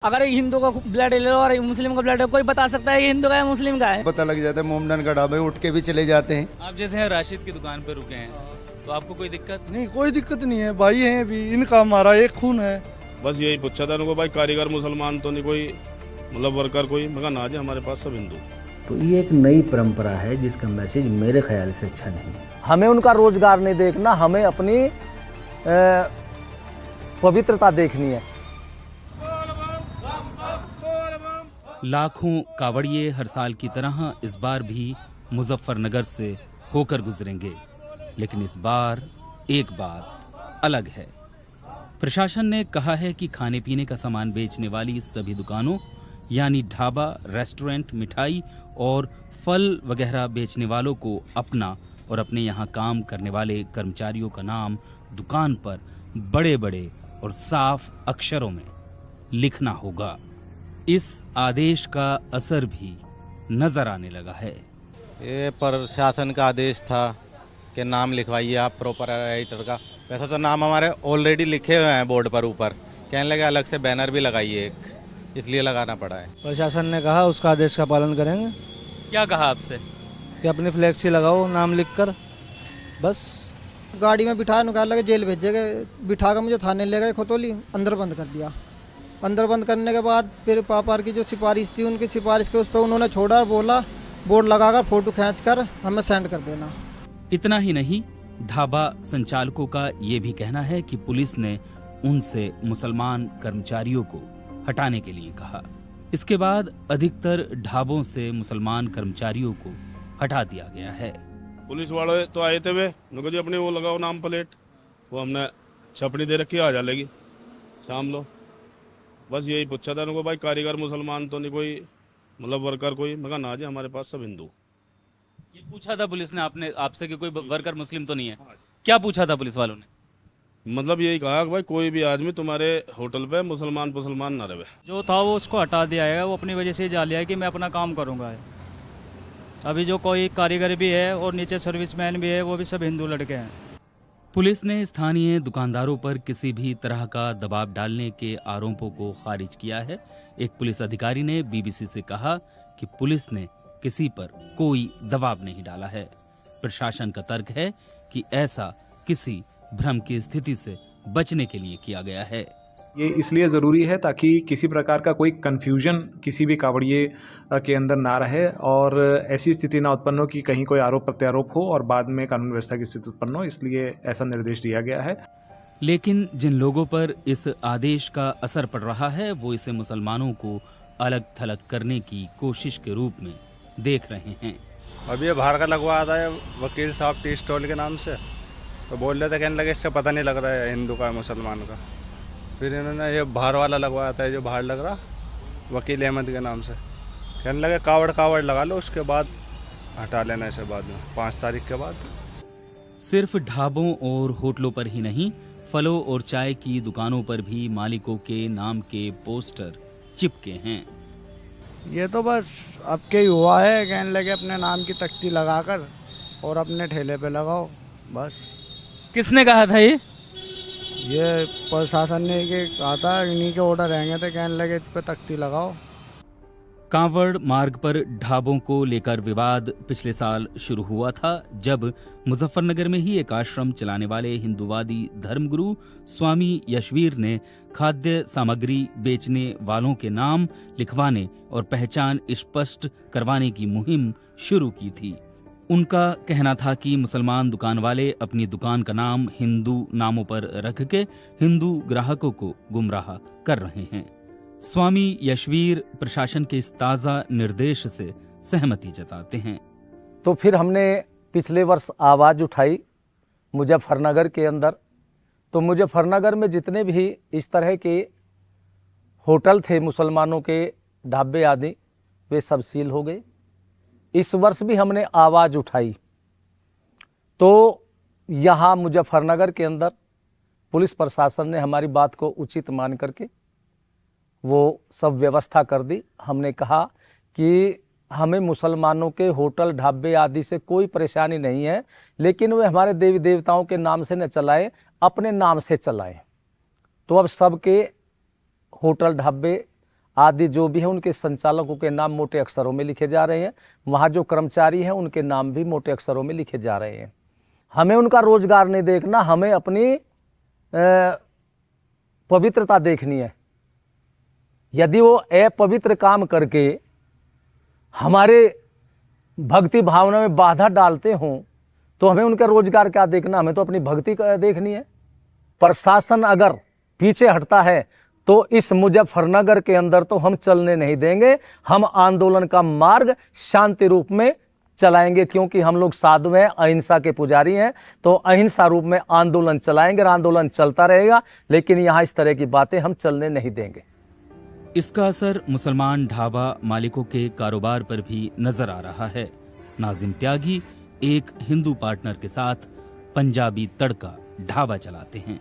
अगर एक हिंदू का ब्लड ले लो और एक मुस्लिम का ब्लड, कोई बता सकता है ये हिंदू का है मुस्लिम का है? पता लग जाता है। मोमडन का ढाबे उठ के भी चले जाते हैं। आप जैसे हैं राशिद की दुकान पे रुके हैं तो आपको कोई दिक्कत? नहीं, कोई दिक्कत नहीं है, भाई हैं अभी, इनका हमारा एक खून है। बस यही पूछा था उनको, भाई कारीगर मुसलमान तो नहीं कोई, मतलब वर्कर कोई? मगर ना जी, हमारे पास सब हिंदू। तो ये एक नई परंपरा है जिसका मैसेज मेरे ख्याल से अच्छा नहीं है। हमें उनका रोजगार नहीं देखना, हमें अपनी पवित्रता देखनी है। लाखों कावड़िए हर साल की तरह इस बार भी मुजफ्फरनगर से होकर गुजरेंगे, लेकिन इस बार एक बात अलग है। प्रशासन ने कहा है कि खाने पीने का सामान बेचने वाली सभी दुकानों यानी ढाबा, रेस्टोरेंट, मिठाई और फल वगैरह बेचने वालों को अपना और अपने यहाँ काम करने वाले कर्मचारियों का नाम दुकान पर बड़े बड़े और साफ अक्षरों में लिखना होगा। इस आदेश का असर भी नजर आने लगा है। ये प्रशासन का आदेश था कि नाम लिखवाइए आप प्रोपराइटर का। वैसे तो नाम हमारे ऑलरेडी लिखे हुए हैं बोर्ड पर ऊपर, कहने लगे अलग से बैनर भी लगाइए एक, इसलिए लगाना पड़ा है। प्रशासन ने कहा उसका आदेश का पालन करेंगे। क्या कहा आपसे? कि अपनी फ्लेक्सी लगाओ नाम लिखकर, बस। गाड़ी में बिठा निकाल के जेल भेजेगा, बिठा कर मुझे थाने ले गए, खोतोली अंदर बंद कर दिया। अंदर बंद करने के बाद फिर पापा की जो सिफारिश थी, उनकी सिफारिश के उस पर उन्होंने छोड़ा, बोला बोर्ड लगाकर फोटो खींचकर हमें सेंड कर देना। इतना ही नहीं, ढाबा संचालकों का ये भी कहना है कि पुलिस ने उनसे मुसलमान कर्मचारियों को हटाने के लिए कहा। इसके बाद अधिकतर ढाबों से मुसलमान कर्मचारियों को हटा दिया गया है। पुलिस वाले तो आए थे, वे उनको जी अपनी वो लगाओ नाम प्लेट, वो हमने छपनी दे रखी, आ जाएगी शाम लो। बस यही पूछा था उनको, भाई कारीगर मुसलमान तो नहीं कोई, मतलब वर्कर कोई? मगर ना जी, हमारे पास सब हिंदू। ये पूछा था पुलिस ने आपसे कि कोई वर्कर मुस्लिम तो नहीं है? क्या पूछा था पुलिस वालों ने? मतलब यही कहा कि भाई कोई भी आदमी तुम्हारे होटल पे मुसलमान ना रहे। जो था वो उसको हटा दिया है, वो अपनी वजह से जा लिया है कि मैं अपना काम करूँगा। अभी जो कोई कारीगर भी है और नीचे सर्विसमैन भी है, वो भी सब हिंदू लड़के हैं। पुलिस ने स्थानीय दुकानदारों पर किसी भी तरह का दबाव डालने के आरोपों को खारिज किया है। एक पुलिस अधिकारी ने बीबीसी से कहा कि पुलिस ने किसी पर कोई दबाव नहीं डाला है। प्रशासन का तर्क है कि ऐसा किसी भ्रम की स्थिति से बचने के लिए किया गया है। ये इसलिए ज़रूरी है ताकि किसी प्रकार का कोई कन्फ्यूजन किसी भी कावड़िए के अंदर ना रहे और ऐसी स्थिति ना उत्पन्न हो कि कहीं कोई आरोप प्रत्यारोप हो और बाद में कानून व्यवस्था की स्थिति उत्पन्न हो, इसलिए ऐसा निर्देश दिया गया है। लेकिन जिन लोगों पर इस आदेश का असर पड़ रहा है वो इसे मुसलमानों को अलग थलग करने की कोशिश के रूप में देख रहे हैं। अभी ये बाहर का लगवाया था वकील साहब टी स्टॉल के नाम से, तो बोल रहे थे, कहने लगे इससे पता नहीं लग रहा है हिंदू का मुसलमान का। फिर इन्होंने ये बाहर वाला लगवाया था, जो बाहर लग रहा वकील अहमद के नाम से, कहने लगे कावड़ लगा लो, उसके बाद हटा लेना इसे बाद में 5 तारीख के बाद। सिर्फ ढाबों और होटलों पर ही नहीं, फलों और चाय की दुकानों पर भी मालिकों के नाम के पोस्टर चिपके हैं। ये तो बस अब के ही हुआ है, कहने लगे अपने नाम की तख्ती लगाकर और अपने ठेले पे लगाओ, बस। किसने कहा था ये प्रशासन ने कहा था, इन्हीं के ऑर्डर रहेंगे, तो कहने लगे इस पे तख्ती लगाओ। कांवड़ मार्ग पर ढाबों को लेकर विवाद पिछले साल शुरू हुआ था, जब मुजफ्फरनगर में ही एक आश्रम चलाने वाले हिंदूवादी धर्मगुरु स्वामी यशवीर ने खाद्य सामग्री बेचने वालों के नाम लिखवाने और पहचान स्पष्ट करवाने की मुहिम शुरू की थी। उनका कहना था कि मुसलमान दुकान वाले अपनी दुकान का नाम हिंदू नामों पर रख के हिंदू ग्राहकों को गुमराह कर रहे हैं। स्वामी यशवीर प्रशासन के इस ताज़ा निर्देश से सहमति जताते हैं। तो फिर हमने पिछले वर्ष आवाज़ उठाई मुजफ्फरनगर के अंदर। तो मुजफ्फरनगर में जितने भी इस तरह के होटल थे मुसलमानों के, ढाबे आदि, वे सब सील हो गए। इस वर्ष भी हमने आवाज़ उठाई तो यहाँ मुजफ्फरनगर के अंदर पुलिस प्रशासन ने हमारी बात को उचित मान करके वो सब व्यवस्था कर दी। हमने कहा कि हमें मुसलमानों के होटल ढाबे आदि से कोई परेशानी नहीं है, लेकिन वे हमारे देवी देवताओं के नाम से न चलाएं, अपने नाम से चलाएं। तो अब सबके होटल ढाबे आदि जो भी है उनके संचालकों के नाम मोटे अक्षरों में लिखे जा रहे हैं। वहाँ जो कर्मचारी हैं उनके नाम भी मोटे अक्षरों में लिखे जा रहे हैं। हमें उनका रोजगार नहीं देखना, हमें अपनी पवित्रता देखनी है। यदि वो अपवित्र काम करके हमारे भक्ति भावना में बाधा डालते हों तो हमें उनका रोजगार क्या देखना, हमें तो अपनी भक्ति देखनी है। प्रशासन अगर पीछे हटता है तो इस मुजफ्फरनगर के अंदर तो हम चलने नहीं देंगे। हम आंदोलन का मार्ग शांति रूप में चलाएंगे, क्योंकि हम लोग साधु हैं, अहिंसा के पुजारी हैं। तो अहिंसा रूप में आंदोलन चलाएंगे और आंदोलन चलता रहेगा, लेकिन यहाँ इस तरह की बातें हम चलने नहीं देंगे। इसका असर मुसलमान ढाबा मालिकों के कारोबार पर भी नजर आ रहा है। नाजिम त्यागी एक हिंदू पार्टनर के साथ पंजाबी तड़का ढाबा चलाते हैं।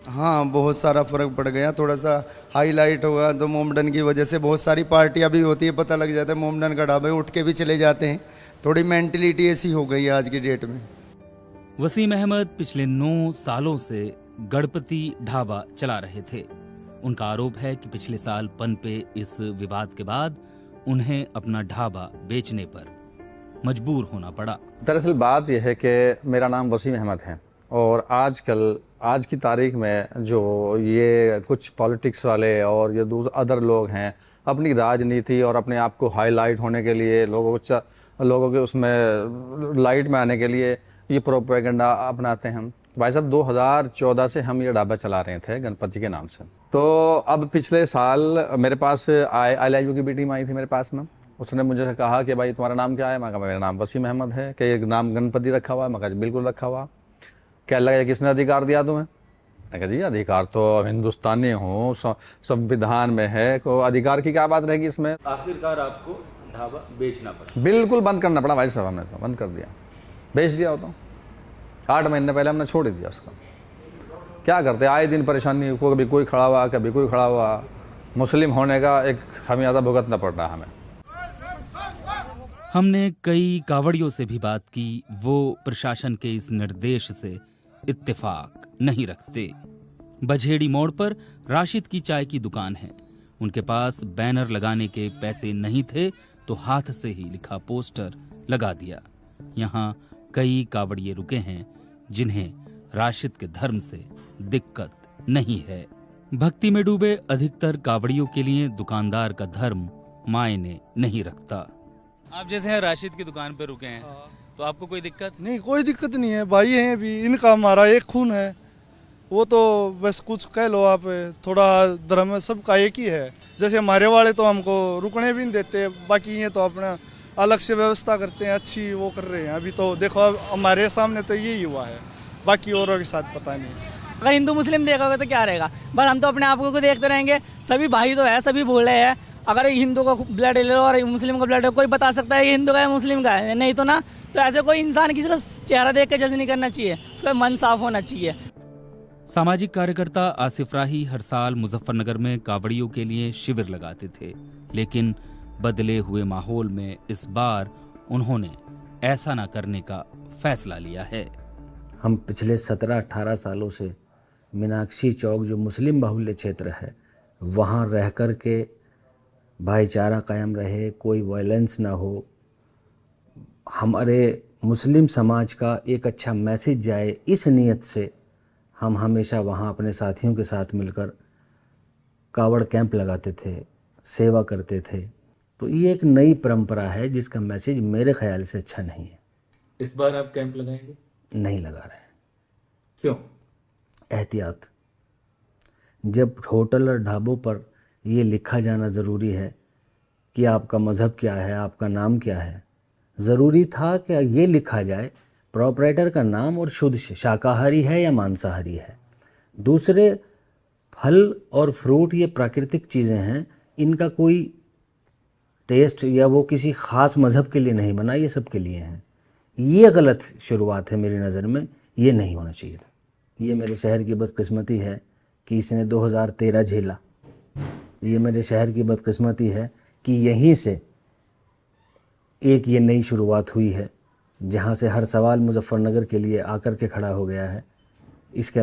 हाँ, बहुत सारा फर्क पड़ गया। थोड़ा सा हाईलाइट होगा तो मोमडन की वजह से बहुत सारी पार्टियां भी होती है, पता लग जाता है मोमडन का ढाबा, उठ के भी चले जाते हैं। थोड़ी मेंटलिटी ऐसी हो गई है आज की डेट में। वसीम अहमद पिछले 9 सालों से गणपति ढाबा चला रहे थे। उनका आरोप है कि पिछले साल पनपे इस विवाद के बाद उन्हें अपना ढाबा बेचने पर मजबूर होना पड़ा। दरअसल बात यह है कि मेरा नाम वसीम अहमद है और आज की तारीख में जो ये कुछ पॉलिटिक्स वाले और ये अदर लोग हैं, अपनी राजनीति और अपने आप को हाईलाइट होने के लिए, लोगों के उसमें लाइट में आने के लिए ये प्रोपेगेंडा अपनाते हैं। भाई साहब 2014 से हम ये ढाबा चला रहे थे गणपति के नाम से। तो अब पिछले साल मेरे पास ILIU की टीम आई थी मेरे पास में। उसने मुझे कहा कि भाई तुम्हारा नाम क्या है? मैं कहा मेरा नाम वसीम अहमद है। कि एक नाम गणपति रखा हुआ है? मैं कहा बिल्कुल रखा हुआ। क्या लगा किसने अधिकार दिया तुम्हें? मैं कहा जी अधिकार तो हिंदुस्तानी हूँ, संविधान में है, तो अधिकार की क्या बात रहेगी इसमें? आखिरकार आपको ढाबा बेचना पड़ा? बिल्कुल बंद करना पड़ा भाई साहब, हमने तो बंद कर दिया, बेच दिया हो तो 8 महीने पहले हमने छोड़ दिया उसको। क्या करते, आए दिन परेशानी, कभी कोई खड़ा हुआ, कभी कोई खड़ा हुआ। मुस्लिम होने का एक खमियाजा भुगतना पड़ रहा हमें। हमने कई कावड़ियों से भी बात की, वो प्रशासन के इस निर्देश से इत्तेफाक नहीं रखते। बझेड़ी मोड़ पर राशिद की चाय की दुकान है। उनके पास बैनर लगाने के पैसे नहीं थे तो हाथ से ही लिखा पोस्टर लगा दिया। यहाँ कई कावड़िए रुके हैं जिन्हें राशिद के धर्म से दिक्कत नहीं है। भक्ति में डूबे अधिकतर कावड़ियों के लिए दुकानदार का धर्म मायने नहीं रखता। आप जैसे हैं राशिद की दुकान पे रुके हैं, तो आपको कोई दिक्कत नहीं? कोई दिक्कत नहीं है, भाई हैं अभी, इनका हमारा एक खून है। वो तो बस कुछ कह लो आप, थोड़ा धर्म सबका एक ही है। जैसे हमारे वाले तो हमको रुकने भी नहीं देते, बाकी ये तो अपना अलग से व्यवस्था करते हैं, अच्छी वो कर रहे हैं। अभी तो देखो अब हमारे सामने तो यही हुआ है, बाकी औरों के साथ पता नहीं। अगर हिंदू मुस्लिम देखोगे तो क्या रहेगा, बस हम तो अपने आप को देखते रहेंगे। सभी भाई तो है, सभी बोल रहे हैं। अगर हिंदू का ब्लड ले लो और मुस्लिम का ब्लड, कोई बता सकता है ये हिंदू का है मुस्लिम का है? नहीं तो ना। तो ऐसे कोई इंसान किसी का चेहरा देख के जज नहीं करना चाहिए, उसका मन साफ होना चाहिए। सामाजिक कार्यकर्ता आसिफ राही हर साल मुजफ्फरनगर में कावड़ियों के लिए शिविर लगाते थे, लेकिन बदले हुए माहौल में इस बार उन्होंने ऐसा न करने का फैसला लिया है। हम पिछले 17-18 सालों से मीनाक्षी चौक जो मुस्लिम बाहुल्य क्षेत्र है वहाँ रह कर के भाईचारा कायम रहे, कोई वायलेंस ना हो, हमारे मुस्लिम समाज का एक अच्छा मैसेज जाए, इस नीयत से हम हमेशा वहाँ अपने साथियों के साथ मिलकर कावड़ कैंप लगाते थे, सेवा करते थे। तो ये एक नई परंपरा है जिसका मैसेज मेरे ख्याल से अच्छा नहीं है। इस बार आप कैंप लगाएंगे? नहीं लगा रहे हैं। क्यों? एहतियात। जब होटल और ढाबों पर ये लिखा जाना ज़रूरी है कि आपका मज़हब क्या है, आपका नाम क्या है, ज़रूरी था कि ये लिखा जाए प्रोपराइटर का नाम और शुद्ध शाकाहारी है या मांसाहारी है। दूसरे, फल और फ्रूट ये प्राकृतिक चीज़ें हैं, इनका कोई टेस्ट या वो किसी ख़ास मज़हब के लिए नहीं बना, ये सब के लिए हैं। ये गलत शुरुआत है मेरी नज़र में, ये नहीं होना चाहिए था। ये मेरे शहर की बदकिस्मती है कि इसने 2013 झेला। ये मेरे शहर की बदकिस्मती है कि यहीं से एक ये नई शुरुआत हुई है जहाँ से हर सवाल मुजफ्फरनगर के लिए आकर के खड़ा हो गया है। इसके